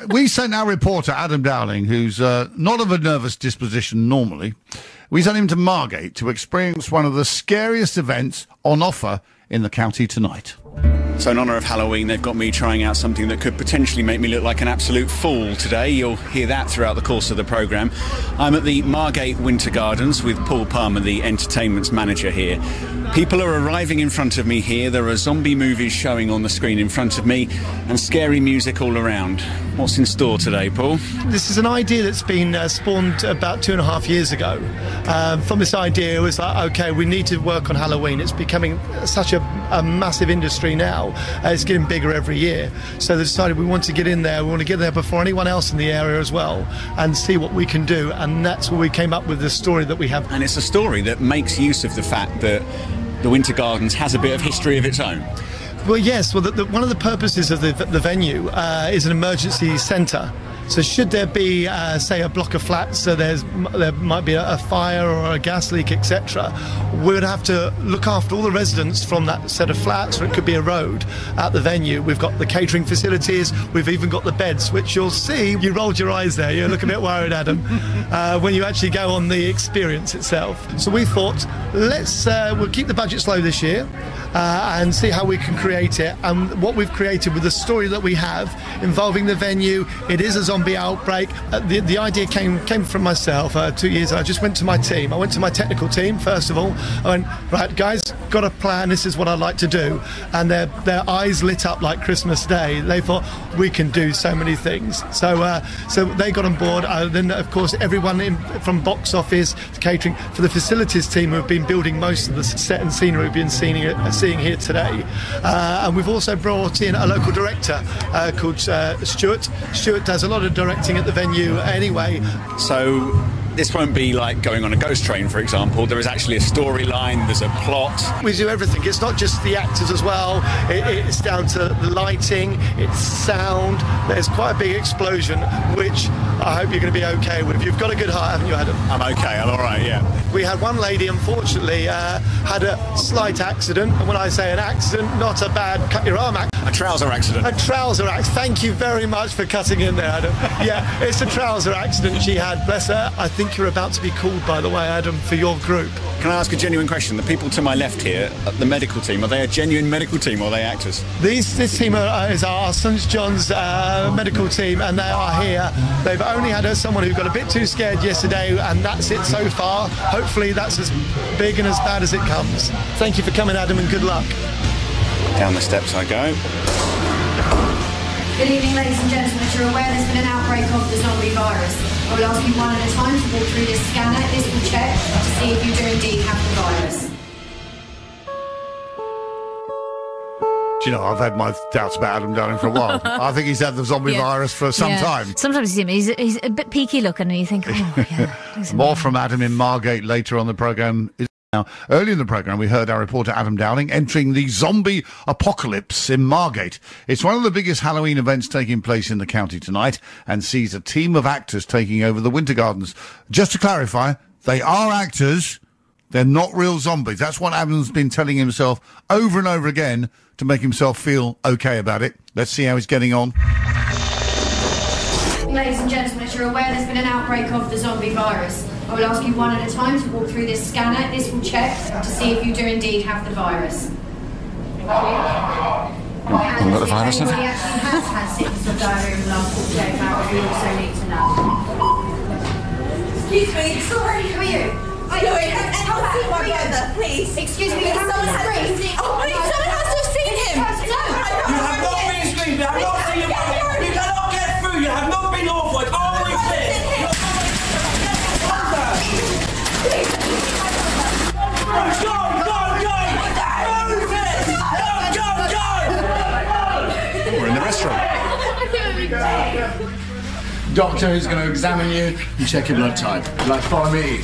We sent our reporter, Adam Dowling, who's not of a nervous disposition normally, we sent him to Margate to experience one of the scariest events on offer in the county tonight. So in honour of Halloween, they've got me trying out something that could potentially make me look like an absolute fool today. You'll hear that throughout the course of the programme. I'm at the Margate Winter Gardens with Paul Palmer, the entertainment's manager here. People are arriving in front of me here. There are zombie movies showing on the screen in front of me and scary music all around. What's in store today, Paul? This is an idea that's been spawned about 2.5 years ago. From this idea, it was like, OK, we need to work on Halloween. It's becoming such a massive industry now. It's getting bigger every year. So they decided we want to get in there. We want to get there before anyone else in the area as well and see what we can do. And that's where we came up with the story that we have. And it's a story that makes use of the fact that the Winter Gardens has a bit of history of its own. Well, yes. Well, one of the purposes of the venue is an emergency centre. So should there be, say, a block of flats, so there might be a fire or a gas leak, etc., we would have to look after all the residents from that set of flats, or it could be a road at the venue. We've got the catering facilities, we've even got the beds, which you'll see. You rolled your eyes there, you look a bit worried, Adam, when you actually go on the experience itself. So we thought, we'll keep the budgets low this year and see how we can create it. And what we've created with the story that we have involving the venue, it is a zombie outbreak. The idea came from myself 2 years ago. I just went to my team. I went to my technical team, first of all. I went, right, guys, got a plan. This is what I'd like to do. And their eyes lit up like Christmas Day. They thought, we can do so many things. So they got on board. Then, of course, everyone from box office to catering, for the facilities team who have been building most of the set and scenery we've been seeing here today. And we've also brought in a local director called Stuart. Stuart does a lot of directing at the venue anyway. So this won't be like going on a ghost train, for example. There is actually a storyline, there's a plot. We do everything. It's not just the actors as well. It's down to the lighting, it's sound. There's quite a big explosion, which I hope you're going to be okay with. You've got a good heart, haven't you, Adam? I'm okay, I'm all right, yeah. We had one lady, unfortunately, had a slight accident. And when I say an accident, not a bad cut your arm accident. A trouser accident. A trouser accident. Thank you very much for cutting in there, Adam. Yeah, it's a trouser accident she had, bless her. I think you're about to be called, by the way, Adam, for your group. Can I ask a genuine question? The people to my left here, the medical team, are they a genuine medical team or are they actors? This team is our St John's medical team, and they are here. They've only had someone who got a bit too scared yesterday, and that's it so far. Hopefully that's as big and as bad as it comes. Thank you for coming, Adam, and good luck. Down the steps I go. Good evening, ladies and gentlemen. As you're aware, there's been an outbreak of the zombie virus. I will ask you one at a time to walk through this scanner. This will check to see if you do indeed have the virus. Do you know, I've had my doubts about Adam Dowling for a while. I think he's had the zombie virus for some time. Sometimes he's a bit peaky looking and you think, oh, yeah. More from Adam in Margate later on the programme. Now, early in the programme, we heard our reporter Adam Dowling entering the zombie apocalypse in Margate. It's one of the biggest Halloween events taking place in the county tonight and sees a team of actors taking over the Winter Gardens. Just to clarify, they are actors. They're not real zombies. That's what Adam's been telling himself over and over again to make himself feel okay about it. Let's see how he's getting on. Ladies and gentlemen, as you're aware, there's been an outbreak of the zombie virus. I will ask you one at a time to walk through this scanner. This will check to see if you do indeed have the virus. Thank you. I've got the virus, have Anybody actually has had symptoms of diarrhoea in the last 48 hours, we also need to know. Excuse me, sorry. Who are you? I know it. Help me, my brother, please. Excuse me, you someone has to have seen. Oh, please, someone has to have seen him. You have not been asleep. You have not seen your brother. You cannot get through. You have not been awful. It's always there. We're in the restaurant. Doctor is going to examine you and check your blood type. Like, follow me.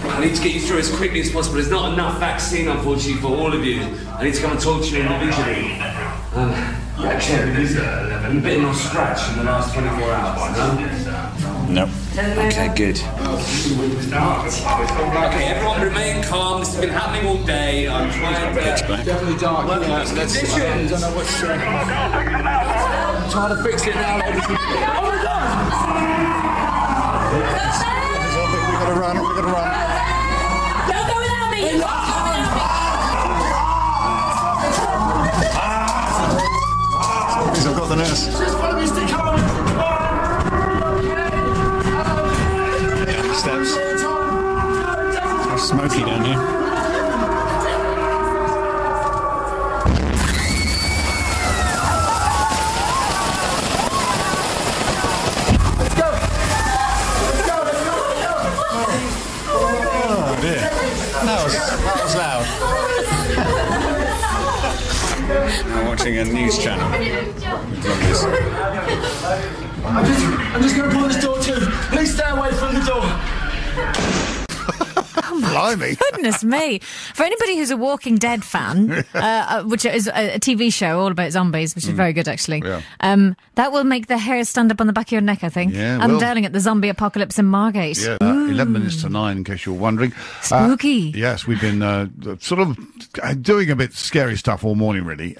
I need to get you through as quickly as possible. There's not enough vaccine, unfortunately, for all of you. I need to come and talk to you individually. Actually, I've been bitten or scratched in the last 24 hours, no? No. Okay, good. Okay, everyone remain calm. This has been happening all day. I'm trying to Pitch black. Definitely dark. work Yeah, out some let's, conditions. I don't know what's I'm trying to fix it now. Oh my God! We've got to run. We've got to run. Don't go without me. You can't go without me. I've got the nurse. Just follow me, stick home. Steps. It's smoky down here. Oh dear. That was loud. I'm watching a news channel. I'm just going to pull this door too. Please stay away from the door. Blimey. Goodness me. For anybody who's a Walking Dead fan, which is a TV show all about zombies, which is very good actually, Yeah. that will make the hair stand up on the back of your neck, I think. Yeah, I'm will. Dowling at the zombie apocalypse in Margate. Yeah, 11 minutes to 9, in case you're wondering. Spooky. Yes, we've been sort of doing a bit scary stuff all morning, really.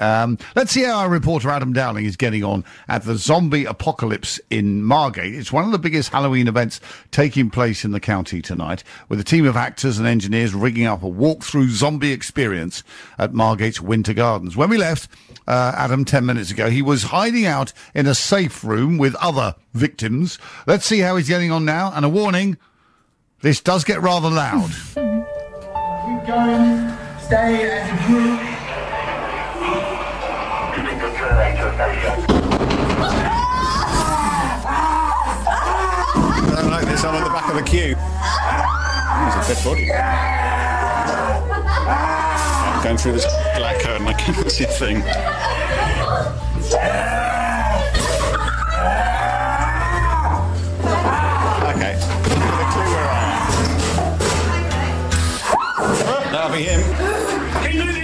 Let's see how our reporter Adam Dowling is getting on at the zombie apocalypse in Margate. It's one of the biggest Halloween events taking place in the county tonight, with a team of actors and engineers rigging up a walk-through zombie experience at Margate's Winter Gardens. When we left Adam 10 minutes ago, he was hiding out in a safe room with other victims. Let's see how he's getting on now. And a warning, this does get rather loud. Keep going. Stay as a group. I don't like this. I'm at the back of the queue. There's a dead body. I'm going through this black curtain. I can't see a thing. Okay. The clue where I am. That'll be him. Keep moving.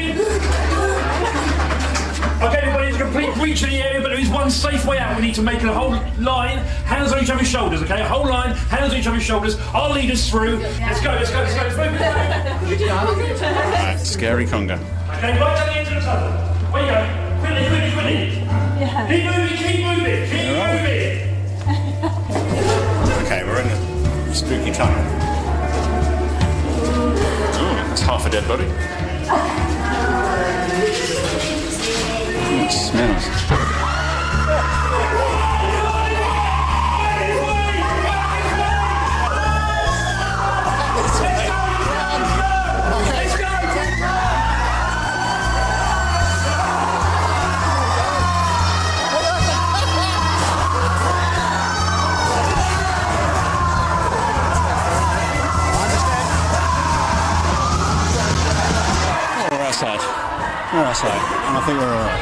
Okay, everybody, there's a complete breach in the area, but there is one safe way out. We need to make a whole line, hands on each other's shoulders, okay? A whole line, hands on each other's shoulders. I'll lead us through. Let's go, let's go, let's go. Let's move. Right, scary conga. Okay, right down the end of the tunnel. Where you go? Quickly, quickly, quickly. Yeah. Keep moving, keep moving, keep moving. Okay, we're in the spooky tunnel. Oh, that's half a dead body. It smells. We're outside, and I think we're all right.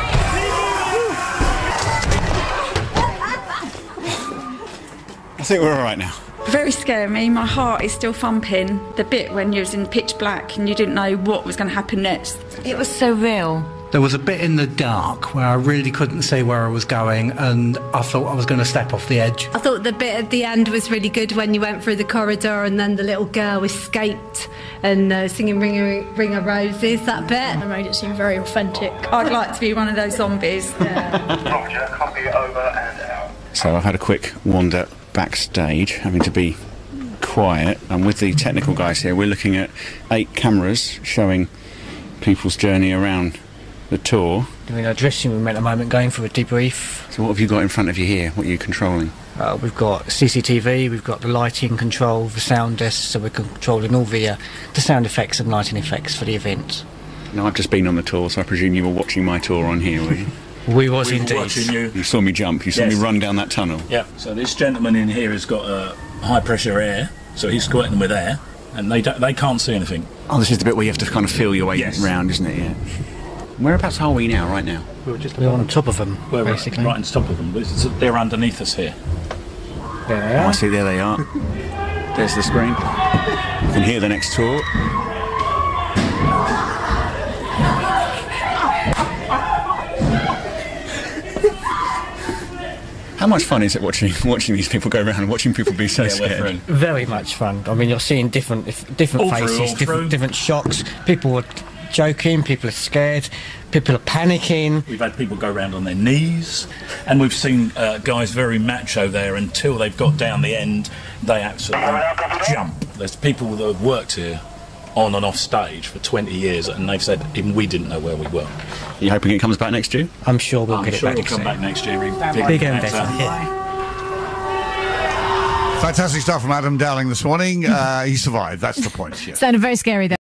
I think we're all right now. Very scary. My heart is still thumping. The bit when you was in pitch black and you didn't know what was going to happen next. It was so real. There was a bit in the dark where I really couldn't see where I was going, and I thought I was going to step off the edge. I thought the bit at the end was really good when you went through the corridor and then the little girl escaped and singing Ring of Roses, that bit. It made it seem very authentic. I'd like to be one of those zombies. Roger, copy over and out. So I've had a quick wander backstage, having to be quiet. And with the technical guys here, we're looking at 8 cameras showing people's journey around the tour. Doing our dressing room at the moment, going for a debrief. So what have you got in front of you here? What are you controlling? We've got CCTV, we've got the lighting control, the sound desk, so we're controlling all the sound effects and lighting effects for the event. Now, I've just been on the tour, so I presume you were watching my tour on here, were you? We was We were indeed. watching you. You saw me jump, you saw me run down that tunnel. Yeah. So this gentleman in here has got high pressure air, so he's squirting them with air, and they can't see anything. Oh, this is the bit where you have to kind of feel your way round, isn't it? Yeah. Whereabouts are we now, right now? We're on top of them, We're basically. right on top of them. They're underneath us here. There they Oh, are. I see, there they are. There's the screen. You can hear the next tour. How much fun is it watching these people go around and watching people be so scared? Very much fun. I mean, you're seeing different faces, different shocks. People are joking, people are scared, people are panicking. We've had people go around on their knees, and we've seen guys very macho there until they've got down the end, they absolutely jump. There's people that have worked here on and off stage for 20 years, and they've said even we didn't know where we were. Are you hoping it comes back next year? I'm sure we'll get it back. It'll come back next year. Bigger and better. Fantastic stuff from Adam Dowling this morning. He survived, that's the point. Yeah. Sounded very scary, though.